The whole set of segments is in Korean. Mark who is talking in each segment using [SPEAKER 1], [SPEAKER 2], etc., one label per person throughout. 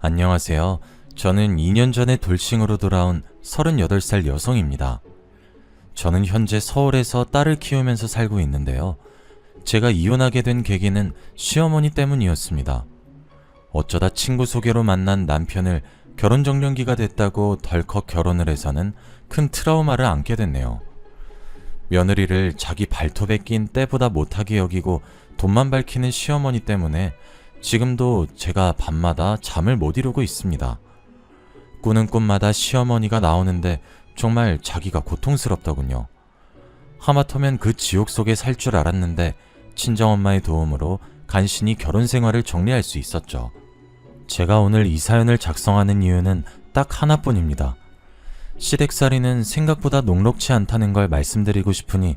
[SPEAKER 1] 안녕하세요. 저는 2년 전에 돌싱으로 돌아온 38살 여성입니다. 저는 현재 서울에서 딸을 키우면서 살고 있는데요. 제가 이혼하게 된 계기는 시어머니 때문이었습니다. 어쩌다 친구 소개로 만난 남편을 결혼정년기가 됐다고 덜컥 결혼을 해서는 큰 트라우마를 안게 됐네요. 며느리를 자기 발톱에 낀 때보다 못하게 여기고 돈만 밝히는 시어머니 때문에 지금도 제가 밤마다 잠을 못 이루고 있습니다. 꾸는 꿈마다 시어머니가 나오는데 정말 자기가 고통스럽더군요. 하마터면 그 지옥 속에 살 줄 알았는데 친정엄마의 도움으로 간신히 결혼 생활을 정리할 수 있었죠. 제가 오늘 이 사연을 작성하는 이유는 딱 하나뿐입니다. 시댁살이는 생각보다 녹록치 않다는 걸 말씀드리고 싶으니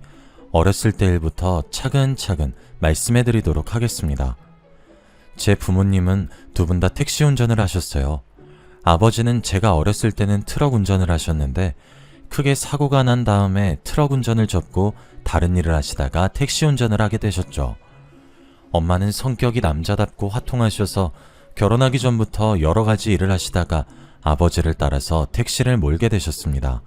[SPEAKER 1] 어렸을 때 일부터 차근차근 말씀해드리도록 하겠습니다. 제 부모님은 두 분 다 택시 운전을 하셨어요. 아버지는 제가 어렸을 때는 트럭 운전을 하셨는데 크게 사고가 난 다음에 트럭 운전을 접고 다른 일을 하시다가 택시 운전을 하게 되셨죠. 엄마는 성격이 남자답고 화통하셔서 결혼하기 전부터 여러 가지 일을 하시다가 아버지를 따라서 택시를 몰게 되셨습니다.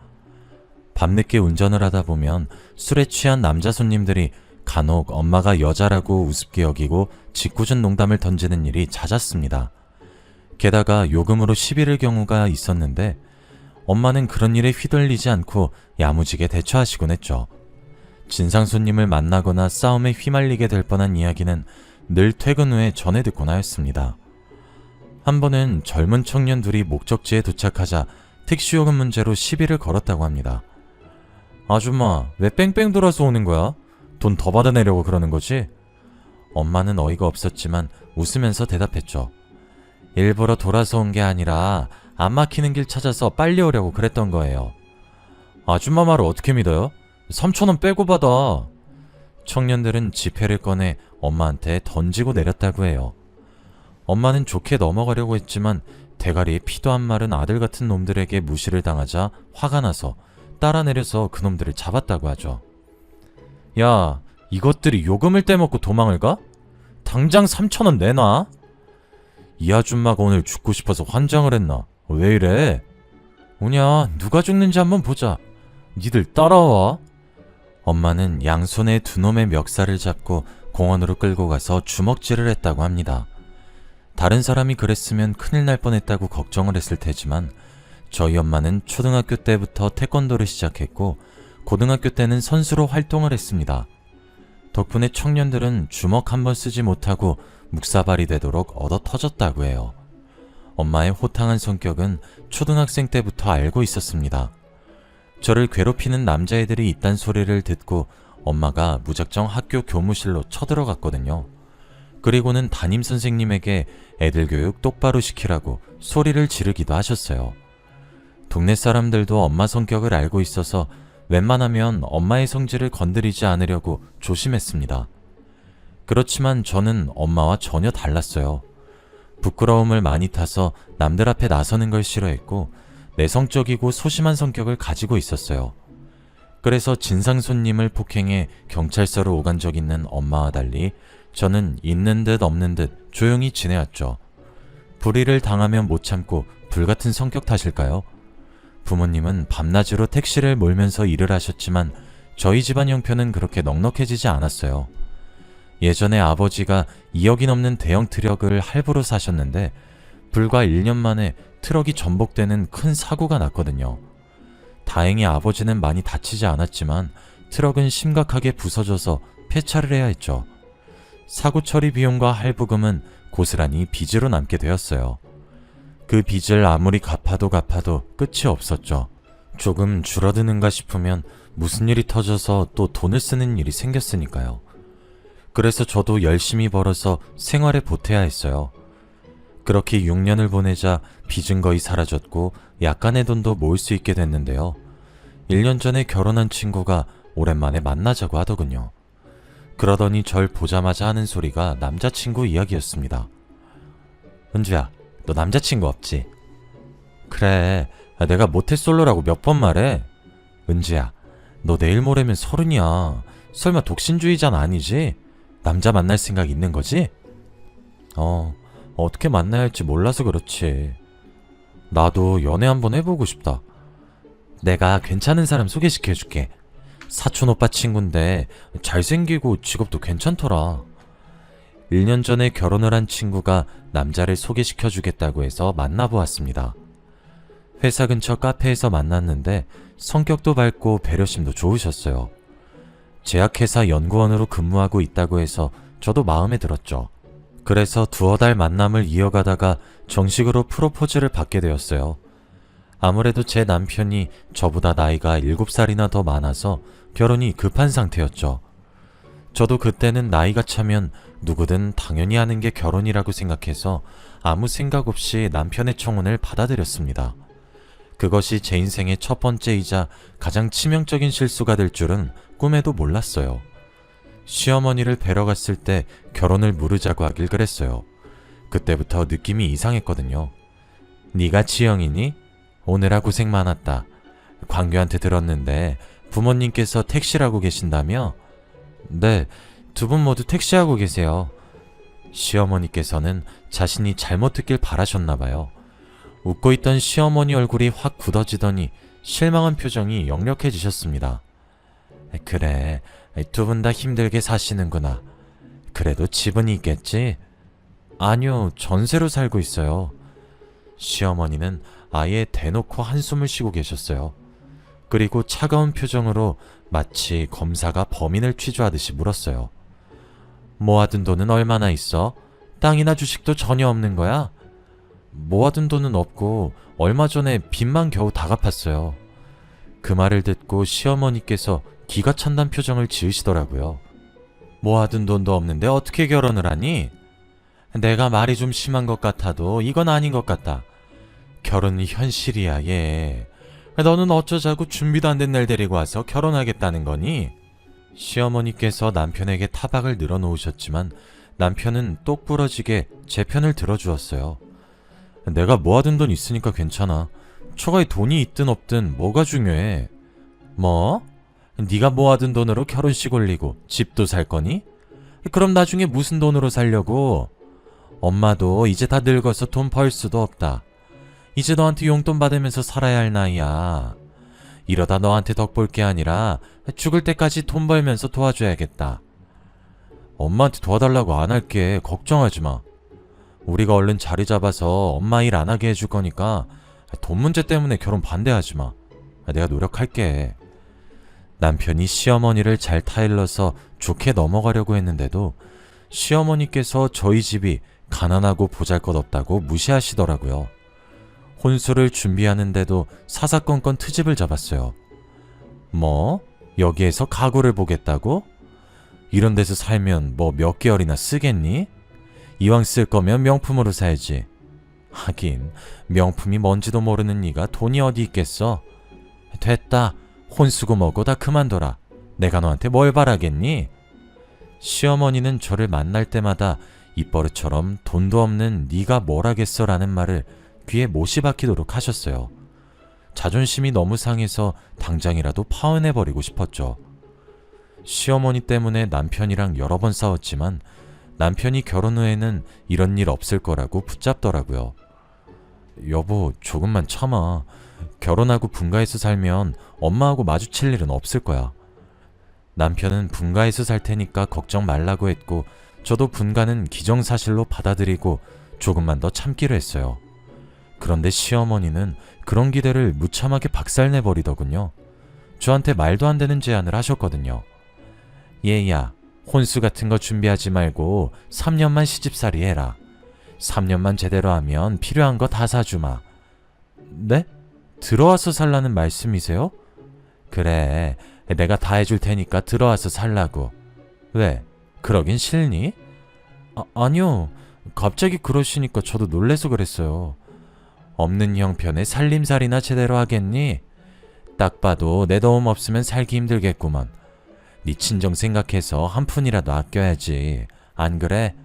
[SPEAKER 1] 밤늦게 운전을 하다 보면 술에 취한 남자 손님들이 간혹 엄마가 여자라고 우습게 여기고 짓궂은 농담을 던지는 일이 잦았습니다. 게다가 요금으로 시비를 경우가 있었는데 엄마는 그런 일에 휘둘리지 않고 야무지게 대처하시곤 했죠. 진상 손님을 만나거나 싸움에 휘말리게 될 뻔한 이야기는 늘 퇴근 후에 전해 듣곤 하였습니다. 한 번은 젊은 청년 둘이 목적지에 도착하자 택시 요금 문제로 시비를 걸었다고 합니다. 아줌마, 왜 뺑뺑 돌아서 오는 거야? 돈 더 받아내려고 그러는 거지? 엄마는 어이가 없었지만 웃으면서 대답했죠. 일부러 돌아서 온 게 아니라 안 막히는 길 찾아서 빨리 오려고 그랬던 거예요. 아줌마 말을 어떻게 믿어요? 3,000원 빼고 받아. 청년들은 지폐를 꺼내 엄마한테 던지고 내렸다고 해요. 엄마는 좋게 넘어가려고 했지만 대가리에 피도 안 마른 아들 같은 놈들에게 무시를 당하자 화가 나서 따라 내려서 그놈들을 잡았다고 하죠. 야, 이것들이 요금을 떼먹고 도망을 가? 당장 3,000원 내놔. 이 아줌마가 오늘 죽고 싶어서 환장을 했나? 왜 이래? 오냐, 누가 죽는지 한번 보자. 니들 따라와. 엄마는 양손에 두 놈의 멱살을 잡고 공원으로 끌고 가서 주먹질을 했다고 합니다. 다른 사람이 그랬으면 큰일 날 뻔했다고 걱정을 했을 테지만 저희 엄마는 초등학교 때부터 태권도를 시작했고 고등학교 때는 선수로 활동을 했습니다. 덕분에 청년들은 주먹 한 번 쓰지 못하고 묵사발이 되도록 얻어 터졌다고 해요. 엄마의 호탕한 성격은 초등학생 때부터 알고 있었습니다. 저를 괴롭히는 남자애들이 있단 소리를 듣고 엄마가 무작정 학교 교무실로 쳐들어갔거든요. 그리고는 담임선생님에게 애들 교육 똑바로 시키라고 소리를 지르기도 하셨어요. 동네 사람들도 엄마 성격을 알고 있어서 웬만하면 엄마의 성질을 건드리지 않으려고 조심했습니다. 그렇지만 저는 엄마와 전혀 달랐어요. 부끄러움을 많이 타서 남들 앞에 나서는 걸 싫어했고 내성적이고 소심한 성격을 가지고 있었어요. 그래서 진상 손님을 폭행해 경찰서로 오간 적 있는 엄마와 달리 저는 있는 듯 없는 듯 조용히 지내왔죠. 불의를 당하면 못 참고 불같은 성격 탓일까요? 부모님은 밤낮으로 택시를 몰면서 일을 하셨지만 저희 집안 형편은 그렇게 넉넉해지지 않았어요. 예전에 아버지가 2억이 넘는 대형 트럭을 할부로 사셨는데 불과 1년 만에 트럭이 전복되는 큰 사고가 났거든요. 다행히 아버지는 많이 다치지 않았지만 트럭은 심각하게 부서져서 폐차를 해야 했죠. 사고 처리 비용과 할부금은 고스란히 빚으로 남게 되었어요. 그 빚을 아무리 갚아도 끝이 없었죠. 조금 줄어드는가 싶으면 무슨 일이 터져서 또 돈을 쓰는 일이 생겼으니까요. 그래서 저도 열심히 벌어서 생활에 보태야 했어요. 그렇게 6년을 보내자 빚은 거의 사라졌고 약간의 돈도 모을 수 있게 됐는데요. 1년 전에 결혼한 친구가 오랜만에 만나자고 하더군요. 그러더니 절 보자마자 하는 소리가 남자친구 이야기였습니다. 은주야, 너 남자친구 없지? 그래, 내가 모태솔로라고 몇 번 말해. 은주야, 너 내일 모레면 30이야. 설마 독신주의자는 아니지? 남자 만날 생각 있는 거지? 어떻게 만나야 할지 몰라서 그렇지. 나도 연애 한번 해보고 싶다. 내가 괜찮은 사람 소개시켜줄게. 사촌 오빠 친구인데 잘생기고 직업도 괜찮더라. 1년 전에 결혼을 한 친구가 남자를 소개시켜주겠다고 해서 만나보았습니다. 회사 근처 카페에서 만났는데 성격도 밝고 배려심도 좋으셨어요. 제약회사 연구원으로 근무하고 있다고 해서 저도 마음에 들었죠. 그래서 두어 달 만남을 이어가다가 정식으로 프로포즈를 받게 되었어요. 아무래도 제 남편이 저보다 나이가 7살이나 더 많아서 결혼이 급한 상태였죠. 저도 그때는 나이가 차면 누구든 당연히 하는 게 결혼이라고 생각해서 아무 생각 없이 남편의 청혼을 받아들였습니다. 그것이 제 인생의 첫 번째이자 가장 치명적인 실수가 될 줄은 꿈에도 몰랐어요. 시어머니를 뵈러 갔을 때 결혼을 무르자고 하길 그랬어요. 그때부터 느낌이 이상했거든요. 네가 지영이니? 오느라 고생 많았다. 광규한테 들었는데 부모님께서 택시라고 계신다며? 네, 두 분 모두 택시하고 계세요. 시어머니께서는 자신이 잘못 듣길 바라셨나봐요. 웃고 있던 시어머니 얼굴이 확 굳어지더니 실망한 표정이 역력해지셨습니다. 그래, 두 분 다 힘들게 사시는구나. 그래도 집은 있겠지? 아니요, 전세로 살고 있어요. 시어머니는 아예 대놓고 한숨을 쉬고 계셨어요. 그리고 차가운 표정으로 마치 검사가 범인을 취조하듯이 물었어요. 모아둔 돈은 얼마나 있어? 땅이나 주식도 전혀 없는 거야? 모아둔 돈은 없고 얼마 전에 빚만 겨우 다 갚았어요. 그 말을 듣고 시어머니께서 기가 찬단 표정을 지으시더라고요. 모아둔 돈도 없는데 어떻게 결혼을 하니? 내가 말이 좀 심한 것 같아도 이건 아닌 것 같다. 결혼이 현실이야, 얘. 너는 어쩌자고 준비도 안 된 날 데리고 와서 결혼하겠다는 거니? 시어머니께서 남편에게 타박을 늘어놓으셨지만 남편은 똑부러지게 제 편을 들어주었어요. 내가 모아둔 돈 있으니까 괜찮아. 초가에 돈이 있든 없든 뭐가 중요해. 뭐? 네가 모아둔 돈으로 결혼식 올리고 집도 살 거니? 그럼 나중에 무슨 돈으로 살려고? 엄마도 이제 다 늙어서 돈 벌 수도 없다. 이제 너한테 용돈 받으면서 살아야 할 나이야. 이러다 너한테 덕 볼 게 아니라 죽을 때까지 돈 벌면서 도와줘야겠다. 엄마한테 도와달라고 안 할게. 걱정하지 마. 우리가 얼른 자리 잡아서 엄마 일 안 하게 해줄 거니까 돈 문제 때문에 결혼 반대하지 마. 내가 노력할게. 남편이 시어머니를 잘 타일러서 좋게 넘어가려고 했는데도 시어머니께서 저희 집이 가난하고 보잘것없다고 무시하시더라고요. 혼수를 준비하는데도 사사건건 트집을 잡았어요. 뭐? 여기에서 가구를 보겠다고? 이런 데서 살면 뭐 몇 개월이나 쓰겠니? 이왕 쓸 거면 명품으로 사야지. 하긴 명품이 뭔지도 모르는 네가 돈이 어디 있겠어? 됐다. 혼수고 뭐고 다 그만둬라. 내가 너한테 뭘 바라겠니? 시어머니는 저를 만날 때마다 입버릇처럼 돈도 없는 네가 뭘 하겠어 라는 말을 귀에 못이 박히도록 하셨어요. 자존심이 너무 상해서 당장이라도 파혼해버리고 싶었죠. 시어머니 때문에 남편이랑 여러 번 싸웠지만 남편이 결혼 후에는 이런 일 없을 거라고 붙잡더라고요. 여보, 조금만 참아. 결혼하고 분가해서 살면 엄마하고 마주칠 일은 없을 거야. 남편은 분가해서 살 테니까 걱정 말라고 했고 저도 분가는 기정사실로 받아들이고 조금만 더 참기로 했어요. 그런데 시어머니는 그런 기대를 무참하게 박살내버리더군요. 저한테 말도 안 되는 제안을 하셨거든요. 얘야, 혼수 같은 거 준비하지 말고 3년만 시집살이 해라. 3년만 제대로 하면 필요한 거 다 사주마. 네? 들어와서 살라는 말씀이세요? 그래, 내가 다 해줄 테니까 들어와서 살라고. 왜? 그러긴 싫니? 아니요. 갑자기 그러시니까 저도 놀래서 그랬어요. 없는 형편에 살림살이나 제대로 하겠니? 딱 봐도 내 도움 없으면 살기 힘들겠구먼. 네 친정 생각해서 한 푼이라도 아껴야지. 안 그래?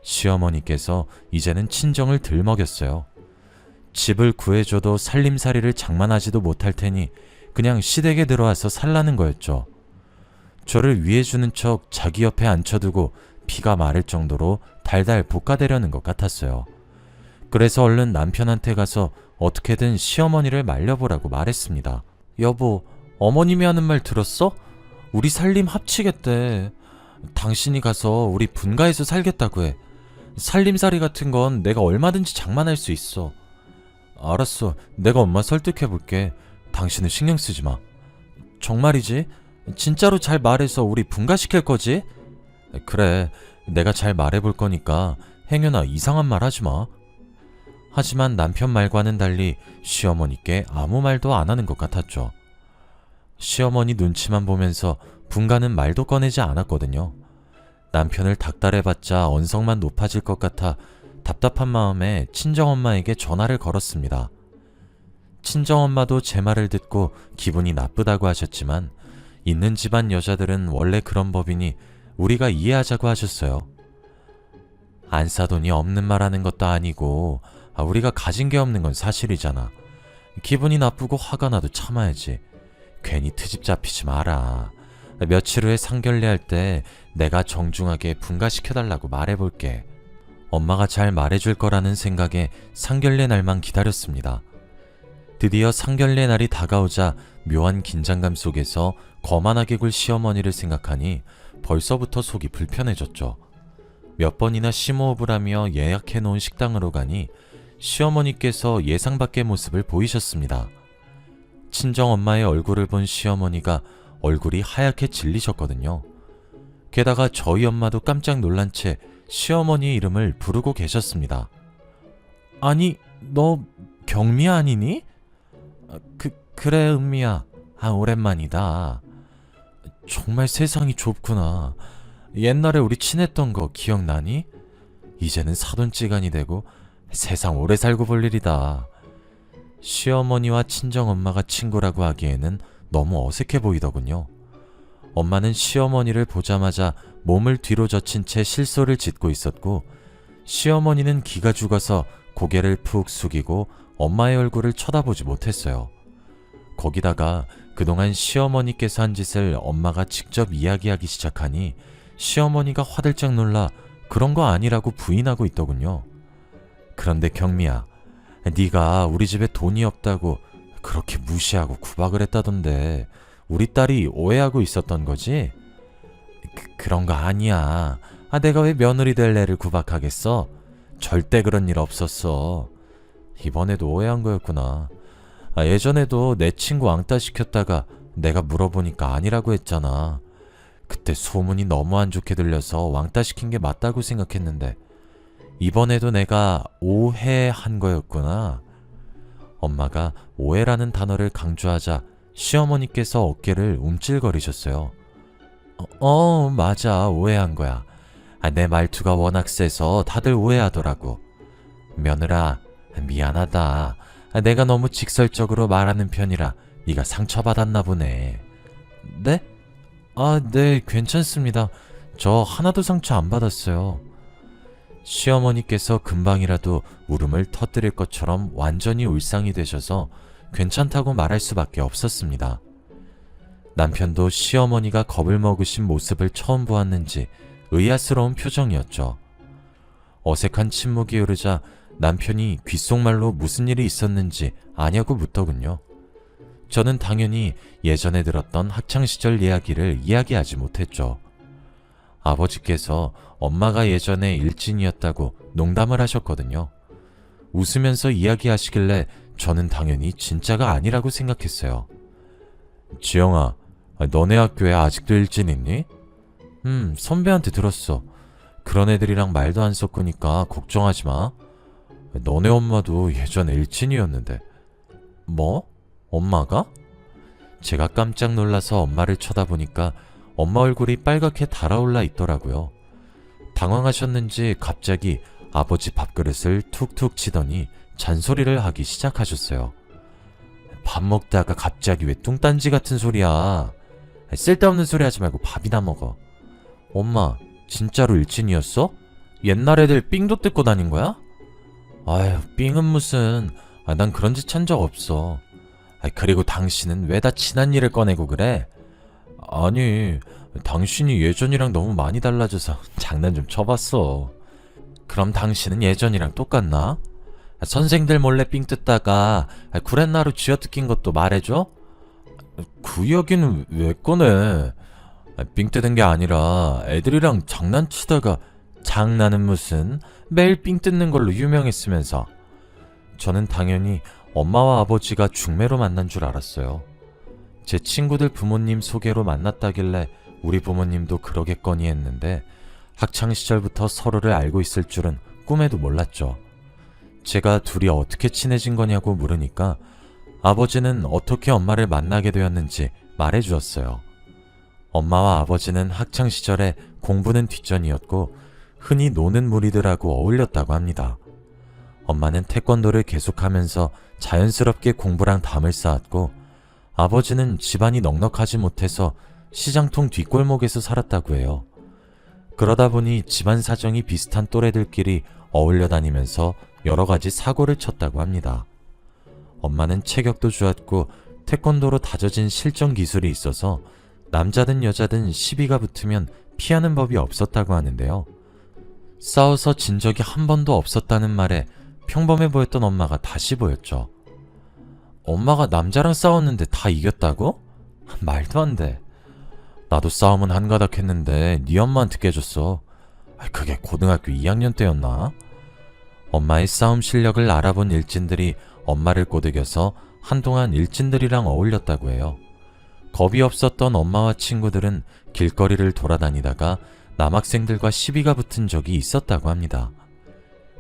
[SPEAKER 1] 시어머니께서 이제는 친정을 들 먹였어요. 집을 구해줘도 살림살이를 장만하지도 못할 테니 그냥 시댁에 들어와서 살라는 거였죠. 저를 위해주는 척 자기 옆에 앉혀두고 피가 마를 정도로 달달 볶아대려는 것 같았어요. 그래서 얼른 남편한테 가서 어떻게든 시어머니를 말려보라고 말했습니다. 여보, 어머님이 하는 말 들었어? 우리 살림 합치겠대. 당신이 가서 우리 분가해서 살겠다고 해. 살림살이 같은 건 내가 얼마든지 장만할 수 있어. 알았어, 내가 엄마 설득해볼게. 당신은 신경 쓰지 마. 정말이지? 진짜로 잘 말해서 우리 분가시킬 거지? 그래, 내가 잘 말해볼 거니까 행여나 이상한 말 하지 마. 하지만 남편 말과는 달리 시어머니께 아무 말도 안 하는 것 같았죠. 시어머니 눈치만 보면서 분가는 말도 꺼내지 않았거든요. 남편을 닥달해봤자 언성만 높아질 것 같아 답답한 마음에 친정엄마에게 전화를 걸었습니다. 친정엄마도 제 말을 듣고 기분이 나쁘다고 하셨지만 있는 집안 여자들은 원래 그런 법이니 우리가 이해하자고 하셨어요. 안 사돈이 없는 말 하는 것도 아니고 우리가 가진 게 없는 건 사실이잖아. 기분이 나쁘고 화가 나도 참아야지. 괜히 트집 잡히지 마라. 며칠 후에 상견례 할 때 내가 정중하게 분가시켜달라고 말해볼게. 엄마가 잘 말해줄 거라는 생각에 상견례 날만 기다렸습니다. 드디어 상견례 날이 다가오자 묘한 긴장감 속에서 거만하게 굴 시어머니를 생각하니 벌써부터 속이 불편해졌죠. 몇 번이나 심호흡을 하며 예약해놓은 식당으로 가니 시어머니께서 예상 밖의 모습을 보이셨습니다. 친정엄마의 얼굴을 본 시어머니가 얼굴이 하얗게 질리셨거든요. 게다가 저희 엄마도 깜짝 놀란 채 시어머니의 이름을 부르고 계셨습니다. 아니, 너 경미 아니니? 그래, 은미야. 오랜만이다. 정말 세상이 좁구나. 옛날에 우리 친했던 거 기억나니? 이제는 사돈지간이 되고 세상 오래 살고 볼 일이다. 시어머니와 친정엄마가 친구라고 하기에는 너무 어색해 보이더군요. 엄마는 시어머니를 보자마자 몸을 뒤로 젖힌 채 실소를 짓고 있었고, 시어머니는 기가 죽어서 고개를 푹 숙이고 엄마의 얼굴을 쳐다보지 못했어요. 거기다가 그동안 시어머니께서 한 짓을 엄마가 직접 이야기하기 시작하니 시어머니가 화들짝 놀라 그런 거 아니라고 부인하고 있더군요. 그런데 경미야, 네가 우리 집에 돈이 없다고 그렇게 무시하고 구박을 했다던데 우리 딸이 오해하고 있었던 거지? 그런 거 아니야. 내가 왜 며느리 될 애를 구박하겠어? 절대 그런 일 없었어. 이번에도 오해한 거였구나. 예전에도 내 친구 왕따 시켰다가 내가 물어보니까 아니라고 했잖아. 그때 소문이 너무 안 좋게 들려서 왕따 시킨 게 맞다고 생각했는데 이번에도 내가 오해한 거였구나. 엄마가 오해라는 단어를 강조하자 시어머니께서 어깨를 움찔거리셨어요. 맞아, 오해한 거야. 내 말투가 워낙 세서 다들 오해하더라고. 며느라, 미안하다. 내가 너무 직설적으로 말하는 편이라 네가 상처받았나 보네. 네? 네, 괜찮습니다. 저 하나도 상처 안 받았어요. 시어머니께서 금방이라도 울음을 터뜨릴 것처럼 완전히 울상이 되셔서 괜찮다고 말할 수밖에 없었습니다. 남편도 시어머니가 겁을 먹으신 모습을 처음 보았는지 의아스러운 표정이었죠. 어색한 침묵이 흐르자 남편이 귓속말로 무슨 일이 있었는지 아냐고 묻더군요. 저는 당연히 예전에 들었던 학창시절 이야기를 이야기하지 못했죠. 아버지께서 엄마가 예전에 일진이었다고 농담을 하셨거든요. 웃으면서 이야기하시길래 저는 당연히 진짜가 아니라고 생각했어요. 지영아, 너네 학교에 아직도 일진 있니? 선배한테 들었어. 그런 애들이랑 말도 안 섞으니까 걱정하지 마. 너네 엄마도 예전에 일진이었는데. 뭐? 엄마가? 제가 깜짝 놀라서 엄마를 쳐다보니까 엄마 얼굴이 빨갛게 달아올라 있더라고요. 당황하셨는지 갑자기 아버지 밥그릇을 툭툭 치더니 잔소리를 하기 시작하셨어요. 밥 먹다가 갑자기 왜 뚱딴지 같은 소리야. 쓸데없는 소리 하지 말고 밥이나 먹어. 엄마, 진짜로 일진이었어? 옛날 애들 삥도 뜯고 다닌 거야? 아휴, 삥은 무슨. 난 그런 짓 한 적 없어. 그리고 당신은 왜 다 친한 일을 꺼내고 그래? 아니, 당신이 예전이랑 너무 많이 달라져서 장난 좀 쳐봤어. 그럼 당신은 예전이랑 똑같나? 선생들 몰래 삥 뜯다가 구렛나루 쥐어뜯긴 것도 말해줘? 그 이야기는 왜 꺼내? 삥 뜯은 게 아니라 애들이랑 장난치다가 장난은 무슨 매일 삥 뜯는 걸로 유명했으면서. 저는 당연히 엄마와 아버지가 중매로 만난 줄 알았어요. 제 친구들 부모님 소개로 만났다길래 우리 부모님도 그러겠거니 했는데 학창시절부터 서로를 알고 있을 줄은 꿈에도 몰랐죠. 제가 둘이 어떻게 친해진 거냐고 물으니까 아버지는 어떻게 엄마를 만나게 되었는지 말해주었어요. 엄마와 아버지는 학창시절에 공부는 뒷전이었고 흔히 노는 무리들하고 어울렸다고 합니다. 엄마는 태권도를 계속하면서 자연스럽게 공부랑 담을 쌓았고 아버지는 집안이 넉넉하지 못해서 시장통 뒷골목에서 살았다고 해요. 그러다 보니 집안 사정이 비슷한 또래들끼리 어울려 다니면서 여러 가지 사고를 쳤다고 합니다. 엄마는 체격도 좋았고 태권도로 다져진 실전 기술이 있어서 남자든 여자든 시비가 붙으면 피하는 법이 없었다고 하는데요. 싸워서 진 적이 한 번도 없었다는 말에 평범해 보였던 엄마가 다시 보였죠. 엄마가 남자랑 싸웠는데 다 이겼다고? 말도 안 돼. 나도 싸움은 한가닥 했는데 네 엄마한테 깨졌어. 그게 고등학교 2학년 때였나? 엄마의 싸움 실력을 알아본 일진들이 엄마를 꼬드겨서 한동안 일진들이랑 어울렸다고 해요. 겁이 없었던 엄마와 친구들은 길거리를 돌아다니다가 남학생들과 시비가 붙은 적이 있었다고 합니다.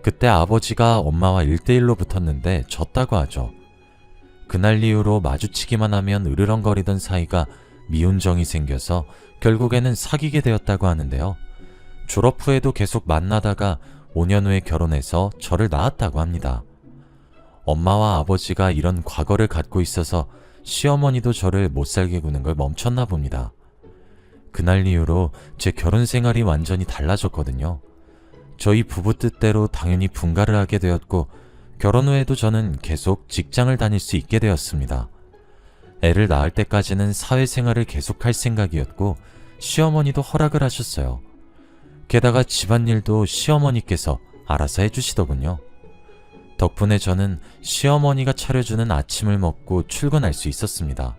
[SPEAKER 1] 그때 아버지가 엄마와 1대1로 붙었는데 졌다고 하죠. 그날 이후로 마주치기만 하면 으르렁거리던 사이가 미운 정이 생겨서 결국에는 사귀게 되었다고 하는데요. 졸업 후에도 계속 만나다가 5년 후에 결혼해서 저를 낳았다고 합니다. 엄마와 아버지가 이런 과거를 갖고 있어서 시어머니도 저를 못살게 구는 걸 멈췄나 봅니다. 그날 이후로 제 결혼 생활이 완전히 달라졌거든요. 저희 부부 뜻대로 당연히 분가를 하게 되었고 결혼 후에도 저는 계속 직장을 다닐 수 있게 되었습니다. 애를 낳을 때까지는 사회생활을 계속할 생각이었고 시어머니도 허락을 하셨어요. 게다가 집안일도 시어머니께서 알아서 해주시더군요. 덕분에 저는 시어머니가 차려주는 아침을 먹고 출근할 수 있었습니다.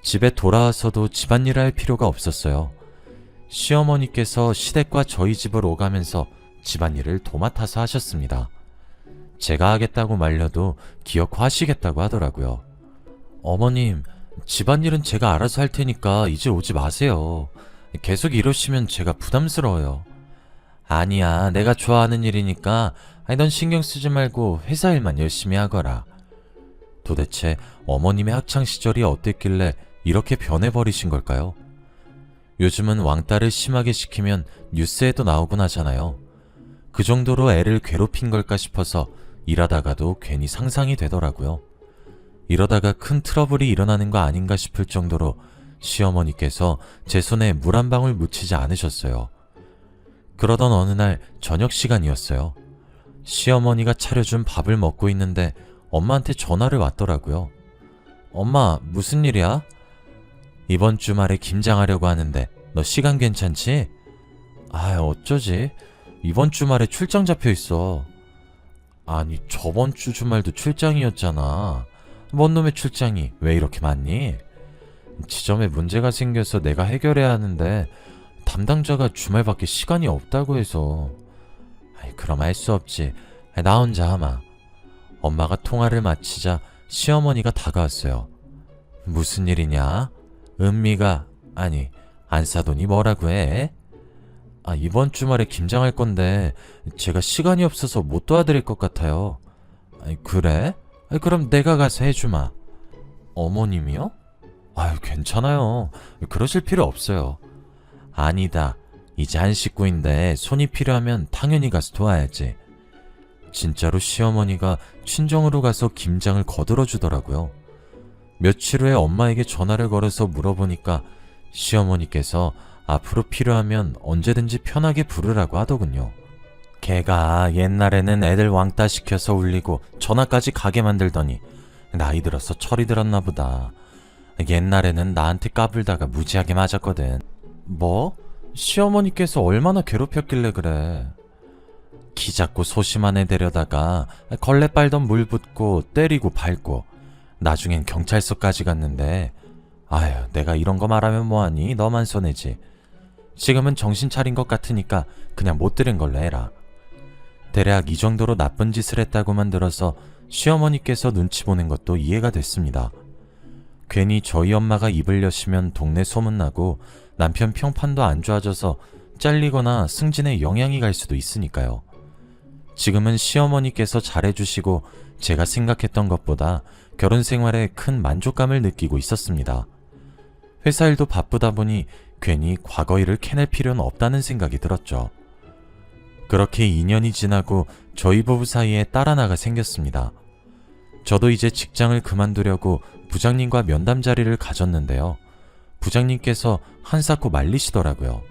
[SPEAKER 1] 집에 돌아와서도 집안일을 할 필요가 없었어요. 시어머니께서 시댁과 저희 집을 오가면서 집안일을 도맡아서 하셨습니다. 제가 하겠다고 말려도 기어코하시겠다고 하더라고요. 어머님, 집안일은 제가 알아서 할 테니까 이제 오지 마세요. 계속 이러시면 제가 부담스러워요. 아니야, 내가 좋아하는 일이니까 넌 신경 쓰지 말고 회사 일만 열심히 하거라. 도대체 어머님의 학창시절이 어땠길래 이렇게 변해버리신 걸까요? 요즘은 왕따를 심하게 시키면 뉴스에도 나오곤 하잖아요. 그 정도로 애를 괴롭힌 걸까 싶어서 일하다가도 괜히 상상이 되더라고요. 이러다가 큰 트러블이 일어나는 거 아닌가 싶을 정도로 시어머니께서 제 손에 물 한 방울 묻히지 않으셨어요. 그러던 어느 날 저녁 시간이었어요. 시어머니가 차려준 밥을 먹고 있는데 엄마한테 전화를 왔더라고요. 엄마, 무슨 일이야? 이번 주말에 김장하려고 하는데 너 시간 괜찮지? 어쩌지? 이번 주말에 출장 잡혀 있어. 아니, 저번 주 주말도 출장이었잖아. 뭔 놈의 출장이 왜 이렇게 많니? 지점에 문제가 생겨서 내가 해결해야 하는데 담당자가 주말밖에 시간이 없다고 해서. 그럼 할 수 없지. 나 혼자 하마. 엄마가 통화를 마치자 시어머니가 다가왔어요. 무슨 일이냐? 은미가, 아니, 안사돈이 뭐라고 해? 이번 주말에 김장할 건데 제가 시간이 없어서 못 도와드릴 것 같아요. 그래? 그럼 내가 가서 해주마. 어머님이요? 괜찮아요. 그러실 필요 없어요. 아니다. 이제 한 식구인데 손이 필요하면 당연히 가서 도와야지. 진짜로 시어머니가 친정으로 가서 김장을 거들어 주더라고요. 며칠 후에 엄마에게 전화를 걸어서 물어보니까 시어머니께서 앞으로 필요하면 언제든지 편하게 부르라고 하더군요. 걔가 옛날에는 애들 왕따 시켜서 울리고 전화까지 가게 만들더니 나이 들어서 철이 들었나 보다. 옛날에는 나한테 까불다가 무지하게 맞았거든. 뭐? 시어머니께서 얼마나 괴롭혔길래 그래? 키 작고 소심한 애 데려다가 걸레 빨던 물 붓고 때리고 밟고 나중엔 경찰서까지 갔는데 아휴 내가 이런 거 말하면 뭐하니? 너만 손해지. 지금은 정신 차린 것 같으니까 그냥 못 들은 걸로 해라. 대략 이 정도로 나쁜 짓을 했다고만 들어서 시어머니께서 눈치 보는 것도 이해가 됐습니다. 괜히 저희 엄마가 입을 여시면 동네 소문나고 남편 평판도 안 좋아져서 잘리거나 승진에 영향이 갈 수도 있으니까요. 지금은 시어머니께서 잘해주시고 제가 생각했던 것보다 결혼 생활에 큰 만족감을 느끼고 있었습니다. 회사 일도 바쁘다 보니 괜히 과거 일을 캐낼 필요는 없다는 생각이 들었죠. 그렇게 2년이 지나고 저희 부부 사이에 딸 하나가 생겼습니다. 저도 이제 직장을 그만두려고 부장님과 면담 자리를 가졌는데요. 부장님께서 한사코 말리시더라고요.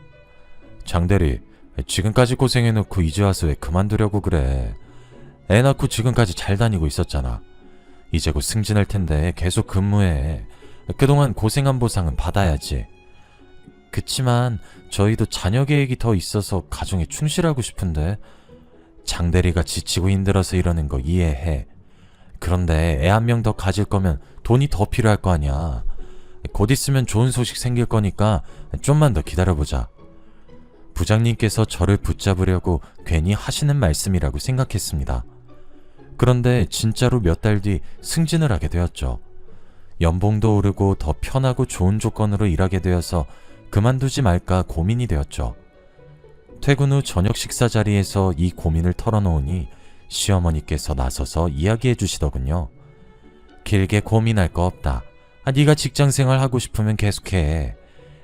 [SPEAKER 1] 장대리, 지금까지 고생해놓고 이제 와서 왜 그만두려고 그래? 애 낳고 지금까지 잘 다니고 있었잖아. 이제 곧 승진할 텐데 계속 근무해. 그동안 고생한 보상은 받아야지. 그치만 저희도 자녀 계획이 더 있어서 가정에 충실하고 싶은데 장대리가 지치고 힘들어서 이러는 거 이해해. 그런데 애 한 명 더 가질 거면 돈이 더 필요할 거 아니야. 곧 있으면 좋은 소식 생길 거니까 좀만 더 기다려보자. 부장님께서 저를 붙잡으려고 괜히 하시는 말씀이라고 생각했습니다. 그런데 진짜로 몇 달 뒤 승진을 하게 되었죠. 연봉도 오르고 더 편하고 좋은 조건으로 일하게 되어서 그만두지 말까 고민이 되었죠. 퇴근 후 저녁 식사 자리에서 이 고민을 털어놓으니 시어머니께서 나서서 이야기해 주시더군요. 길게 고민할 거 없다. 네가 직장생활 하고 싶으면 계속해.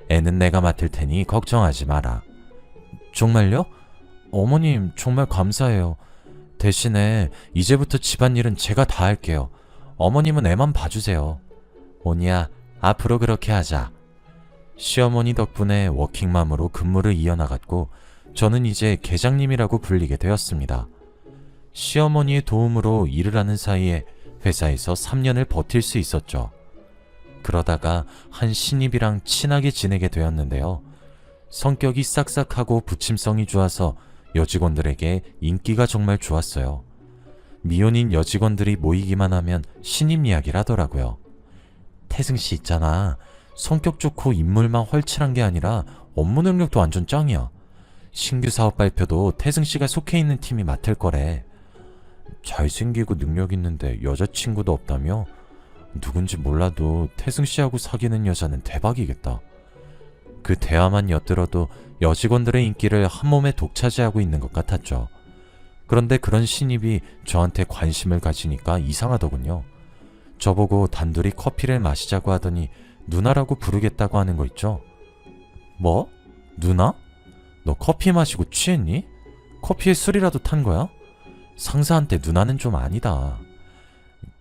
[SPEAKER 1] 애는 내가 맡을 테니 걱정하지 마라. 정말요? 어머님 정말 감사해요. 대신에 이제부터 집안일은 제가 다 할게요. 어머님은 애만 봐주세요. 오니야, 앞으로 그렇게 하자. 시어머니 덕분에 워킹맘으로 근무를 이어나갔고 저는 이제 계장님이라고 불리게 되었습니다. 시어머니의 도움으로 일을 하는 사이에 회사에서 3년을 버틸 수 있었죠. 그러다가 한 신입이랑 친하게 지내게 되었는데요. 성격이 싹싹하고 부침성이 좋아서 여직원들에게 인기가 정말 좋았어요. 미혼인 여직원들이 모이기만 하면 신입 이야기를 하더라고요. 태승씨 있잖아. 성격 좋고 인물만 헐칠한 게 아니라 업무 능력도 완전 짱이야. 신규 사업 발표도 태승씨가 속해 있는 팀이 맡을 거래. 잘생기고 능력 있는데 여자친구도 없다며? 누군지 몰라도 태승씨하고 사귀는 여자는 대박이겠다. 그 대화만 엿들어도 여직원들의 인기를 한몸에 독차지하고 있는 것 같았죠. 그런데 그런 신입이 저한테 관심을 가지니까 이상하더군요. 저보고 단둘이 커피를 마시자고 하더니 누나라고 부르겠다고 하는 거 있죠? 뭐? 누나? 너 커피 마시고 취했니? 커피에 술이라도 탄 거야? 상사한테 누나는 좀 아니다.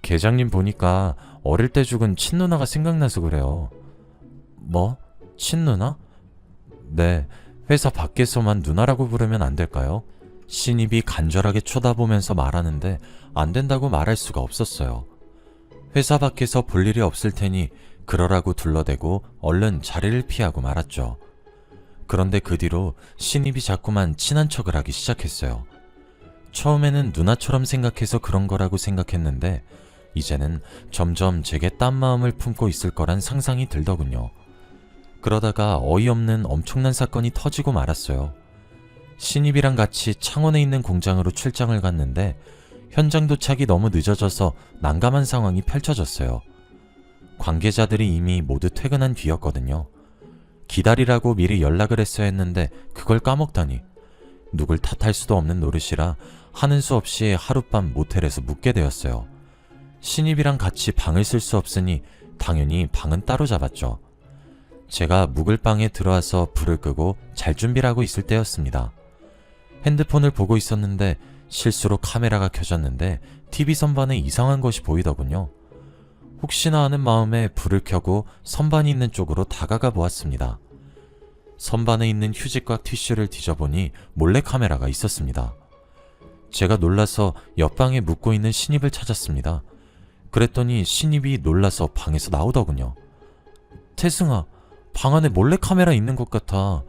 [SPEAKER 1] 계장님 보니까 어릴 때 죽은 친누나가 생각나서 그래요. 뭐? 친누나? 네, 회사 밖에서만 누나라고 부르면 안 될까요? 신입이 간절하게 쳐다보면서 말하는데 안 된다고 말할 수가 없었어요. 회사 밖에서 볼 일이 없을 테니 그러라고 둘러대고 얼른 자리를 피하고 말았죠. 그런데 그 뒤로 신입이 자꾸만 친한 척을 하기 시작했어요. 처음에는 누나처럼 생각해서 그런 거라고 생각했는데 이제는 점점 제게 딴 마음을 품고 있을 거란 상상이 들더군요. 그러다가 어이없는 엄청난 사건이 터지고 말았어요. 신입이랑 같이 창원에 있는 공장으로 출장을 갔는데 현장 도착이 너무 늦어져서 난감한 상황이 펼쳐졌어요. 관계자들이 이미 모두 퇴근한 뒤였거든요. 기다리라고 미리 연락을 했어야 했는데 그걸 까먹다니. 누굴 탓할 수도 없는 노릇이라 하는 수 없이 하룻밤 모텔에서 묵게 되었어요. 신입이랑 같이 방을 쓸 수 없으니 당연히 방은 따로 잡았죠. 제가 묵을 방에 들어와서 불을 끄고 잘 준비를 하고 있을 때였습니다. 핸드폰을 보고 있었는데 실수로 카메라가 켜졌는데 TV 선반에 이상한 것이 보이더군요. 혹시나 하는 마음에 불을 켜고 선반이 있는 쪽으로 다가가 보았습니다. 선반에 있는 휴지과 티슈를 뒤져보니 몰래카메라가 있었습니다. 제가 놀라서 옆방에 묵고 있는 신입을 찾았습니다. 그랬더니 신입이 놀라서 방에서 나오더군요. 태승아, 방 안에 몰래카메라 있는 것 같아.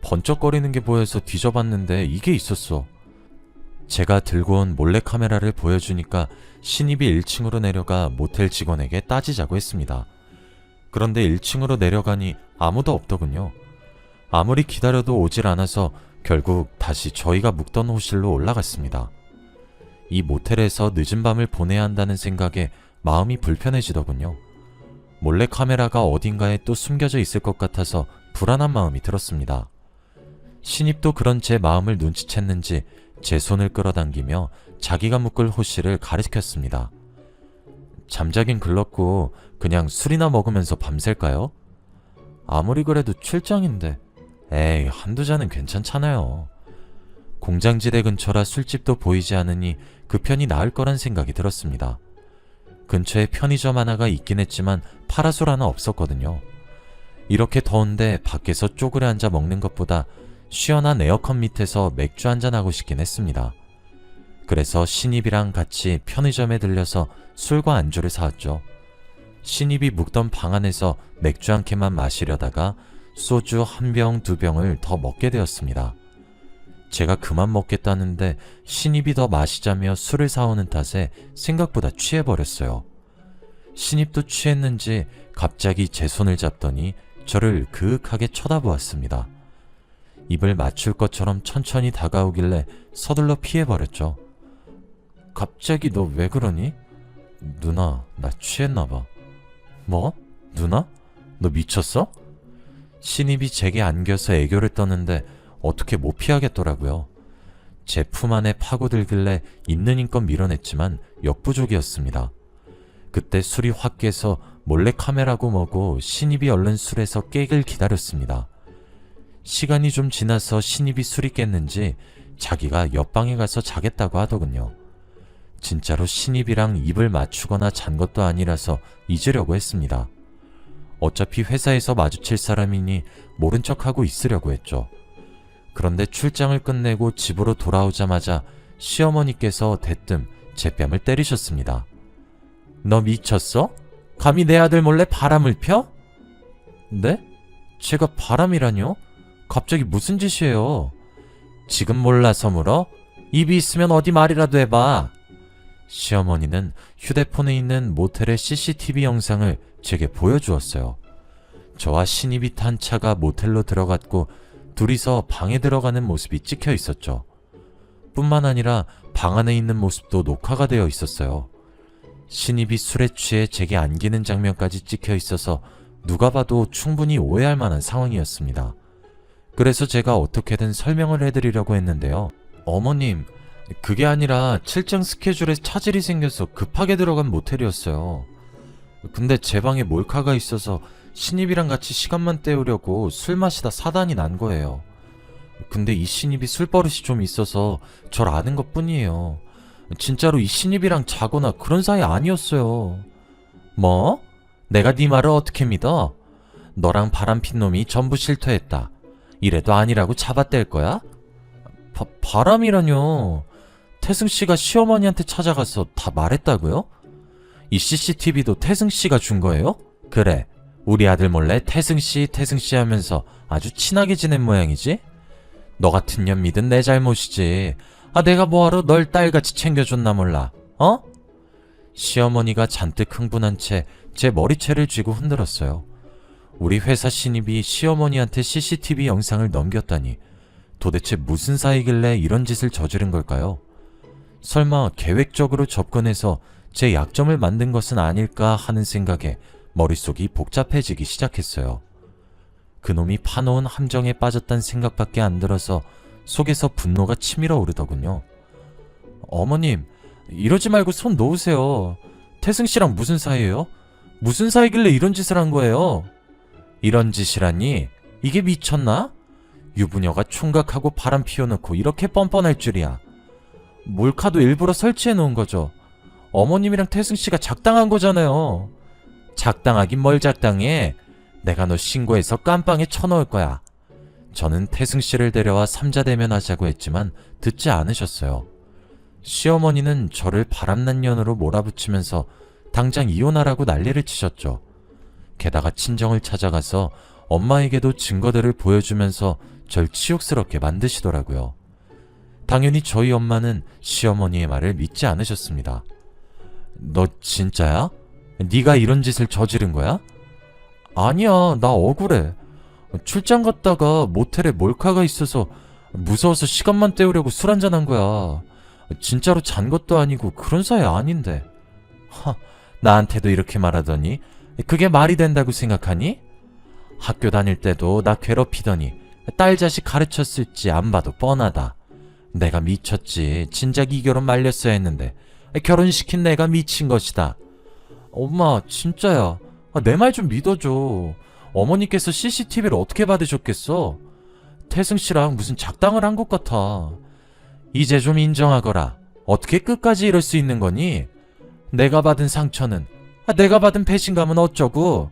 [SPEAKER 1] 번쩍거리는 게 보여서 뒤져봤는데 이게 있었어. 제가 들고 온 몰래카메라를 보여주니까 신입이 1층으로 내려가 모텔 직원에게 따지자고 했습니다. 그런데 1층으로 내려가니 아무도 없더군요. 아무리 기다려도 오질 않아서 결국 다시 저희가 묵던 호실로 올라갔습니다. 이 모텔에서 늦은 밤을 보내야 한다는 생각에 마음이 불편해지더군요. 몰래카메라가 어딘가에 또 숨겨져 있을 것 같아서 불안한 마음이 들었습니다. 신입도 그런 제 마음을 눈치챘는지 제 손을 끌어당기며 자기가 묵을 호실을 가리켰습니다. 잠자긴 글렀고 그냥 술이나 먹으면서 밤샐까요? 아무리 그래도 출장인데 에이, 한두 잔은 괜찮잖아요. 공장지대 근처라 술집도 보이지 않으니 그 편이 나을 거란 생각이 들었습니다. 근처에 편의점 하나가 있긴 했지만 파라솔 하나 없었거든요. 이렇게 더운데 밖에서 쪼그려 앉아 먹는 것보다 시원한 에어컨 밑에서 맥주 한잔 하고 싶긴 했습니다. 그래서 신입이랑 같이 편의점에 들려서 술과 안주를 사왔죠. 신입이 묵던 방 안에서 맥주 한 캔만 마시려다가 소주 한 병, 두 병을 더 먹게 되었습니다. 제가 그만 먹겠다는데 신입이 더 마시자며 술을 사오는 탓에 생각보다 취해버렸어요. 신입도 취했는지 갑자기 제 손을 잡더니 저를 그윽하게 쳐다보았습니다. 입을 맞출 것처럼 천천히 다가오길래 서둘러 피해버렸죠. 갑자기 너 왜 그러니? 누나, 나 취했나봐. 뭐? 누나? 너 미쳤어? 신입이 제게 안겨서 애교를 떠는데 어떻게 못 피하겠더라고요. 제 품 안에 파고들길래 있는 힘껏 밀어냈지만 역부족이었습니다. 그때 술이 확 깨서 몰래 카메라고 뭐고 신입이 얼른 술에서 깨길 기다렸습니다. 시간이 좀 지나서 신입이 술이 깼는지 자기가 옆방에 가서 자겠다고 하더군요. 진짜로 신입이랑 입을 맞추거나 잔 것도 아니라서 잊으려고 했습니다. 어차피 회사에서 마주칠 사람이니 모른 척하고 있으려고 했죠. 그런데 출장을 끝내고 집으로 돌아오자마자 시어머니께서 대뜸 제 뺨을 때리셨습니다. 너 미쳤어? 감히 내 아들 몰래 바람을 펴? 네? 제가 바람이라뇨? 갑자기 무슨 짓이에요? 지금 몰라서 물어? 입이 있으면 어디 말이라도 해봐. 시어머니는 휴대폰에 있는 모텔의 CCTV 영상을 제게 보여주었어요. 저와 신입이 탄 차가 모텔로 들어갔고 둘이서 방에 들어가는 모습이 찍혀 있었죠. 뿐만 아니라 방 안에 있는 모습도 녹화가 되어 있었어요. 신입이 술에 취해 제게 안기는 장면까지 찍혀 있어서 누가 봐도 충분히 오해할 만한 상황이었습니다. 그래서 제가 어떻게든 설명을 해드리려고 했는데요. 어머님, 그게 아니라 출장 스케줄에 차질이 생겨서 급하게 들어간 모텔이었어요. 근데 제 방에 몰카가 있어서 신입이랑 같이 시간만 때우려고 술 마시다 사단이 난 거예요. 근데 이 신입이 술버릇이 좀 있어서 절 아는 것 뿐이에요. 진짜로 이 신입이랑 자거나 그런 사이 아니었어요. 뭐? 내가 네 말을 어떻게 믿어? 너랑 바람핀 놈이 전부 실토했다. 이래도 아니라고 잡아댈 거야? 바람이라뇨. 태승씨가 시어머니한테 찾아가서 다 말했다고요? 이 CCTV도 태승씨가 준 거예요? 그래, 우리 아들 몰래 태승씨 하면서 아주 친하게 지낸 모양이지? 너 같은 년 믿은 내 잘못이지. 내가 뭐하러 널 딸같이 챙겨줬나 몰라, 어? 시어머니가 잔뜩 흥분한 채 제 머리채를 쥐고 흔들었어요. 우리 회사 신입이 시어머니한테 CCTV 영상을 넘겼다니 도대체 무슨 사이길래 이런 짓을 저지른 걸까요? 설마 계획적으로 접근해서 제 약점을 만든 것은 아닐까 하는 생각에 머릿속이 복잡해지기 시작했어요. 그놈이 파놓은 함정에 빠졌단 생각밖에 안 들어서 속에서 분노가 치밀어 오르더군요. 어머님, 이러지 말고 손 놓으세요. 태승씨랑 무슨 사이예요? 무슨 사이길래 이런 짓을 한 거예요? 이런 짓이라니? 이게 미쳤나? 유부녀가 총각하고 바람 피워놓고 이렇게 뻔뻔할 줄이야. 몰카도 일부러 설치해 놓은 거죠. 어머님이랑 태승씨가 작당한 거잖아요. 작당하긴 뭘 작당해. 내가 너 신고해서 깜빵에 쳐넣을 거야. 저는 태승씨를 데려와 삼자대면 하자고 했지만 듣지 않으셨어요. 시어머니는 저를 바람난 년으로 몰아붙이면서 당장 이혼하라고 난리를 치셨죠. 게다가 친정을 찾아가서 엄마에게도 증거들을 보여주면서 절 치욕스럽게 만드시더라고요. 당연히 저희 엄마는 시어머니의 말을 믿지 않으셨습니다. 너 진짜야? 네가 이런 짓을 저지른 거야? 아니야, 나 억울해. 출장 갔다가 모텔에 몰카가 있어서 무서워서 시간만 때우려고 술 한잔한 거야. 진짜로 잔 것도 아니고 그런 사이 아닌데. 나한테도 이렇게 말하더니 그게 말이 된다고 생각하니? 학교 다닐 때도 나 괴롭히더니 딸 자식 가르쳤을지 안 봐도 뻔하다. 내가 미쳤지. 진작 이 결혼 말렸어야 했는데 결혼시킨 내가 미친 것이다. 엄마 진짜야. 내 말 좀 믿어줘. 어머니께서 CCTV를 어떻게 받으셨겠어? 태승 씨랑 무슨 작당을 한 것 같아. 이제 좀 인정하거라. 어떻게 끝까지 이럴 수 있는 거니? 내가 받은 상처는, 내가 받은 배신감은 어쩌고?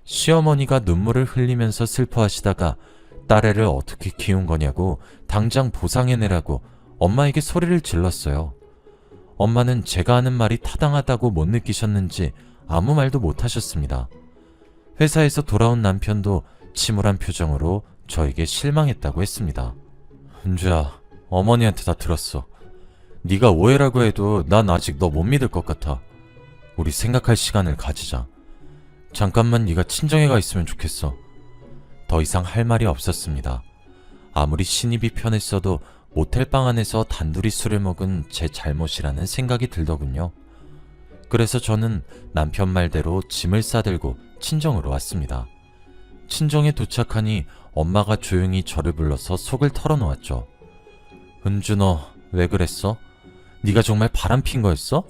[SPEAKER 1] 시어머니가 눈물을 흘리면서 슬퍼하시다가 딸애를 어떻게 키운 거냐고 당장 보상해내라고 엄마에게 소리를 질렀어요. 엄마는 제가 하는 말이 타당하다고 못 느끼셨는지 아무 말도 못 하셨습니다. 회사에서 돌아온 남편도 침울한 표정으로 저에게 실망했다고 했습니다. 은주야, 어머니한테 다 들었어. 네가 오해라고 해도 난 아직 너 못 믿을 것 같아. 우리 생각할 시간을 가지자. 잠깐만 네가 친정에 가 있으면 좋겠어. 더 이상 할 말이 없었습니다. 아무리 신입이 편했어도 모텔방 안에서 단둘이 술을 먹은 제 잘못이라는 생각이 들더군요. 그래서 저는 남편 말대로 짐을 싸들고 친정으로 왔습니다. 친정에 도착하니 엄마가 조용히 저를 불러서 속을 털어놓았죠. 은주, 너 왜 그랬어? 네가 정말 바람핀 거였어?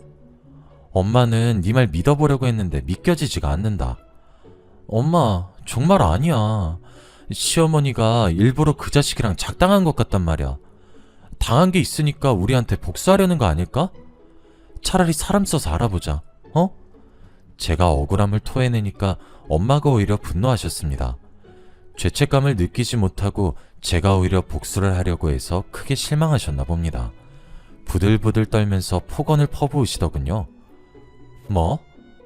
[SPEAKER 1] 엄마는 네 말 믿어보려고 했는데 믿겨지지가 않는다. 엄마, 정말 아니야. 시어머니가 일부러 그 자식이랑 작당한 것 같단 말이야. 당한 게 있으니까 우리한테 복수하려는 거 아닐까? 차라리 사람 써서 알아보자. 제가 억울함을 토해내니까 엄마가 오히려 분노하셨습니다. 죄책감을 느끼지 못하고 제가 오히려 복수를 하려고 해서 크게 실망하셨나 봅니다. 부들부들 떨면서 폭언을 퍼부으시더군요. 뭐?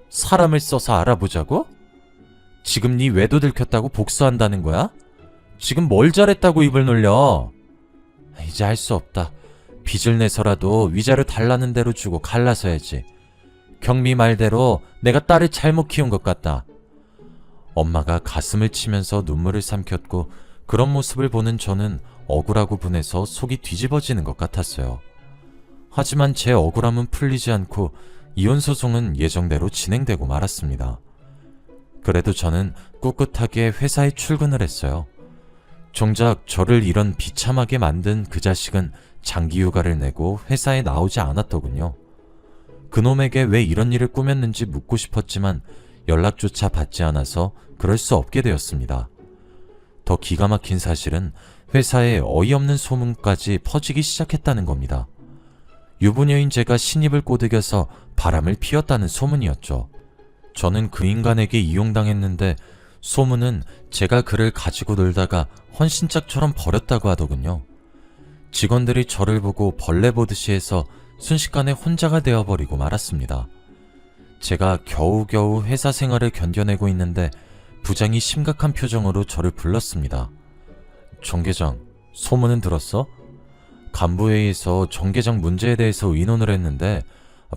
[SPEAKER 1] 사람을 써서 알아보자고? 지금 네 외도 들켰다고 복수한다는 거야? 지금 뭘 잘했다고 입을 놀려? 이제 할 수 없다. 빚을 내서라도 위자료 달라는 대로 주고 갈라서야지. 경미 말대로 내가 딸을 잘못 키운 것 같다. 엄마가 가슴을 치면서 눈물을 삼켰고 그런 모습을 보는 저는 억울하고 분해서 속이 뒤집어지는 것 같았어요. 하지만 제 억울함은 풀리지 않고 이혼 소송은 예정대로 진행되고 말았습니다. 그래도 저는 꿋꿋하게 회사에 출근을 했어요. 정작 저를 이런 비참하게 만든 그 자식은 장기 휴가를 내고 회사에 나오지 않았더군요. 그놈에게 왜 이런 일을 꾸몄는지 묻고 싶었지만 연락조차 받지 않아서 그럴 수 없게 되었습니다. 더 기가 막힌 사실은 회사에 어이없는 소문까지 퍼지기 시작했다는 겁니다. 유부녀인 제가 신입을 꼬드겨서 바람을 피웠다는 소문이었죠. 저는 그 인간에게 이용당했는데 소문은 제가 그를 가지고 놀다가 헌신짝처럼 버렸다고 하더군요. 직원들이 저를 보고 벌레 보듯이 해서 순식간에 혼자가 되어버리고 말았습니다. 제가 겨우겨우 회사 생활을 견뎌내고 있는데 부장이 심각한 표정으로 저를 불렀습니다. 정 계장, 소문은 들었어? 간부회의에서 정 계장 문제에 대해서 의논을 했는데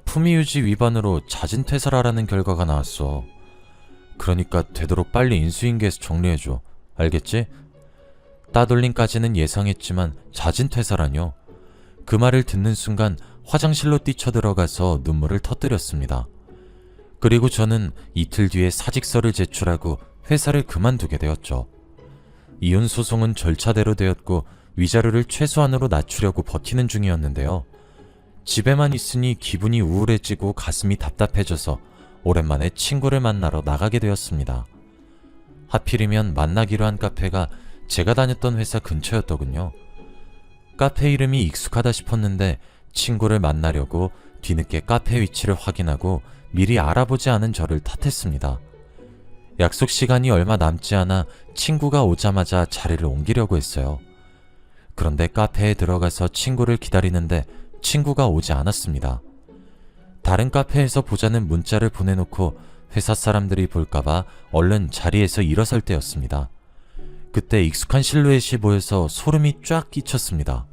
[SPEAKER 1] 품위유지 위반으로 자진퇴사라는 결과가 나왔어. 그러니까 되도록 빨리 인수인계해서 정리해줘. 알겠지? 따돌림까지는 예상했지만 자진퇴사라뇨. 그 말을 듣는 순간 화장실로 뛰쳐들어가서 눈물을 터뜨렸습니다. 그리고 저는 이틀 뒤에 사직서를 제출하고 회사를 그만두게 되었죠. 이혼 소송은 절차대로 되었고 위자료를 최소한으로 낮추려고 버티는 중이었는데요. 집에만 있으니 기분이 우울해지고 가슴이 답답해져서 오랜만에 친구를 만나러 나가게 되었습니다. 하필이면 만나기로 한 카페가 제가 다녔던 회사 근처였더군요. 카페 이름이 익숙하다 싶었는데 친구를 만나려고 뒤늦게 카페 위치를 확인하고 미리 알아보지 않은 저를 탓했습니다. 약속 시간이 얼마 남지 않아 친구가 오자마자 자리를 옮기려고 했어요. 그런데 카페에 들어가서 친구를 기다리는데 친구가 오지 않았습니다. 다른 카페에서 보자는 문자를 보내놓고 회사 사람들이 볼까봐 얼른 자리에서 일어설 때였습니다. 그때 익숙한 실루엣이 보여서 소름이 쫙 끼쳤습니다.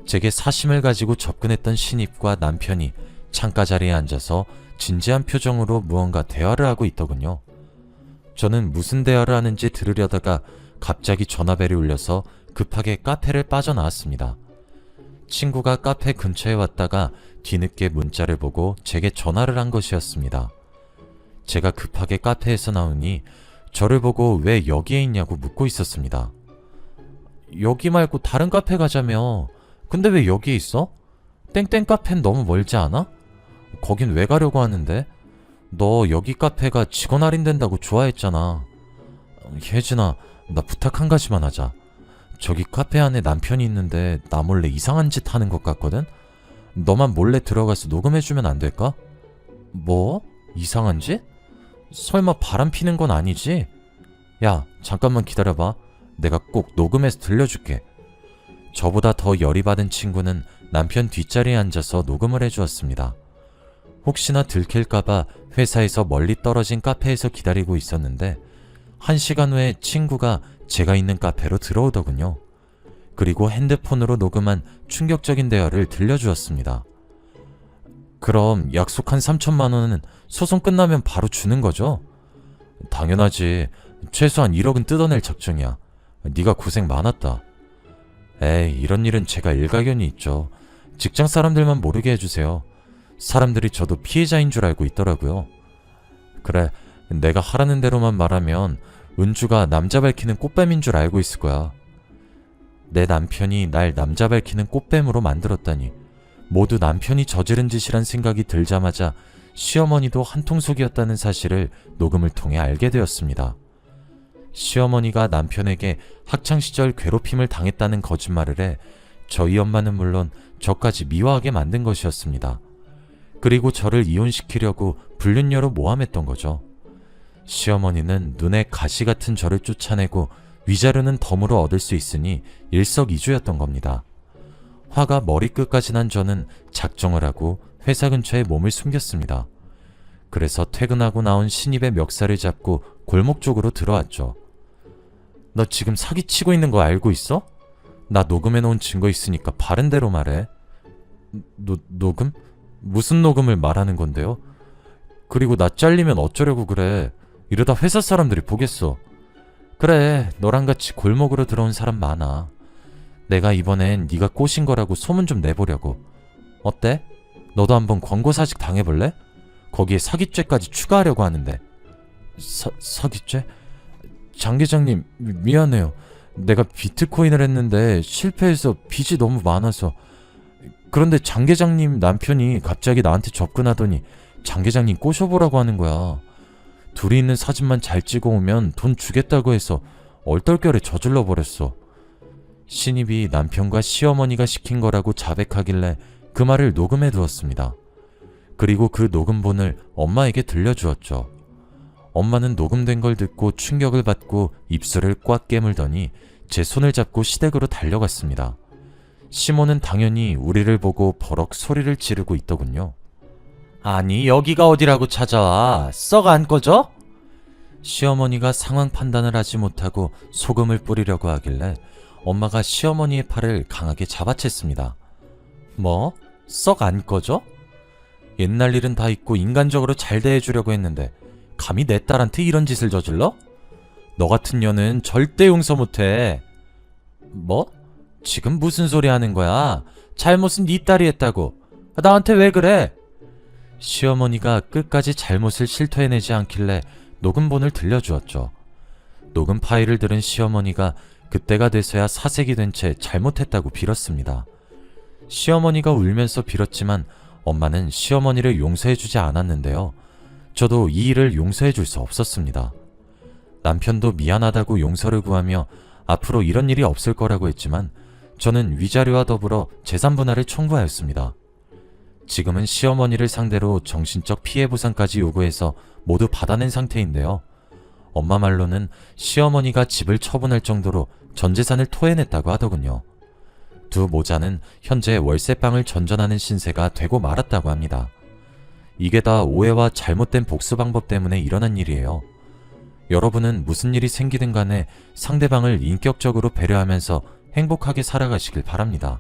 [SPEAKER 1] 제게 사심을 가지고 접근했던 신입과 남편이 창가 자리에 앉아서 진지한 표정으로 무언가 대화를 하고 있더군요. 저는 무슨 대화를 하는지 들으려다가 갑자기 전화벨이 울려서 급하게 카페를 빠져나왔습니다. 친구가 카페 근처에 왔다가 뒤늦게 문자를 보고 제게 전화를 한 것이었습니다. 제가 급하게 카페에서 나오니 저를 보고 왜 여기에 있냐고 묻고 있었습니다. 여기 말고 다른 카페 가자며. 근데 왜 여기에 있어? 땡땡 카페는 너무 멀지 않아? 거긴 왜 가려고 하는데? 너 여기 카페가 직원 할인된다고 좋아했잖아. 혜진아, 나 부탁 한 가지만 하자. 저기 카페 안에 남편이 있는데 나 몰래 이상한 짓 하는 것 같거든? 너만 몰래 들어가서 녹음해주면 안 될까? 뭐? 이상한 짓? 설마 바람 피는 건 아니지? 야, 잠깐만 기다려봐. 내가 꼭 녹음해서 들려줄게. 저보다 더 열이 받은 친구는 남편 뒷자리에 앉아서 녹음을 해주었습니다. 혹시나 들킬까봐 회사에서 멀리 떨어진 카페에서 기다리고 있었는데 1시간 후에 친구가 제가 있는 카페로 들어오더군요. 그리고 핸드폰으로 녹음한 충격적인 대화를 들려주었습니다. 그럼 약속한 3천만 원은 소송 끝나면 바로 주는 거죠? 당연하지. 최소한 1억은 뜯어낼 작정이야. 네가 고생 많았다. 에이, 이런 일은 제가 일가견이 있죠. 직장 사람들만 모르게 해주세요. 사람들이 저도 피해자인 줄 알고 있더라고요. 그래, 내가 하라는 대로만 말하면 은주가 남자 밝히는 꽃뱀인 줄 알고 있을 거야. 내 남편이 날 남자 밝히는 꽃뱀으로 만들었다니. 모두 남편이 저지른 짓이란 생각이 들자마자 시어머니도 한통속이었다는 사실을 녹음을 통해 알게 되었습니다. 시어머니가 남편에게 학창시절 괴롭힘을 당했다는 거짓말을 해 저희 엄마는 물론 저까지 미워하게 만든 것이었습니다. 그리고 저를 이혼시키려고 불륜녀로 모함했던 거죠. 시어머니는 눈에 가시 같은 저를 쫓아내고 위자료는 덤으로 얻을 수 있으니 일석이조였던 겁니다. 화가 머리끝까지 난 저는 작정을 하고 회사 근처에 몸을 숨겼습니다. 그래서 퇴근하고 나온 신입의 멱살을 잡고 골목 쪽으로 들어왔죠. 너 지금 사기치고 있는 거 알고 있어? 나 녹음해놓은 증거 있으니까 바른 대로 말해. 녹음? 무슨 녹음을 말하는 건데요? 그리고 나 잘리면 어쩌려고 그래. 이러다 회사 사람들이 보겠어. 그래, 너랑 같이 골목으로 들어온 사람 많아. 내가 이번엔 네가 꼬신 거라고 소문 좀 내보려고. 어때? 너도 한번 권고사직 당해볼래? 거기에 사기죄까지 추가하려고 하는데. 사기죄? 장 계장님, 미안해요. 내가 비트코인을 했는데 실패해서 빚이 너무 많아서. 그런데 장 계장님 남편이 갑자기 나한테 접근하더니 장 계장님 꼬셔보라고 하는 거야. 둘이 있는 사진만 잘 찍어오면 돈 주겠다고 해서 얼떨결에 저질러 버렸어. 신입이 남편과 시어머니가 시킨 거라고 자백하길래 그 말을 녹음해 두었습니다. 그리고 그 녹음본을 엄마에게 들려주었죠. 엄마는 녹음된 걸 듣고 충격을 받고 입술을 꽉 깨물더니 제 손을 잡고 시댁으로 달려갔습니다. 시모는 당연히 우리를 보고 버럭 소리를 지르고 있더군요. 아니, 여기가 어디라고 찾아와? 썩 안 꺼져? 시어머니가 상황 판단을 하지 못하고 소금을 뿌리려고 하길래 엄마가 시어머니의 팔을 강하게 잡아챘습니다. 뭐? 썩 안 꺼져? 옛날 일은 다 잊고 인간적으로 잘 대해주려고 했는데 감히 내 딸한테 이런 짓을 저질러? 너 같은 년은 절대 용서 못해. 뭐? 지금 무슨 소리 하는 거야? 잘못은 네 딸이 했다고. 나한테 왜 그래? 시어머니가 끝까지 잘못을 실토해내지 않길래 녹음본을 들려주었죠. 녹음 파일을 들은 시어머니가 그때가 돼서야 사색이 된 채 잘못했다고 빌었습니다. 시어머니가 울면서 빌었지만 엄마는 시어머니를 용서해주지 않았는데요. 저도 이 일을 용서해줄 수 없었습니다. 남편도 미안하다고 용서를 구하며 앞으로 이런 일이 없을 거라고 했지만 저는 위자료와 더불어 재산 분할을 청구하였습니다. 지금은 시어머니를 상대로 정신적 피해 보상까지 요구해서 모두 받아낸 상태인데요. 엄마 말로는 시어머니가 집을 처분할 정도로 전 재산을 토해냈다고 하더군요. 두 모자는 현재 월세방을 전전하는 신세가 되고 말았다고 합니다. 이게 다 오해와 잘못된 복수 방법 때문에 일어난 일이에요. 여러분은 무슨 일이 생기든 간에 상대방을 인격적으로 배려하면서 행복하게 살아가시길 바랍니다.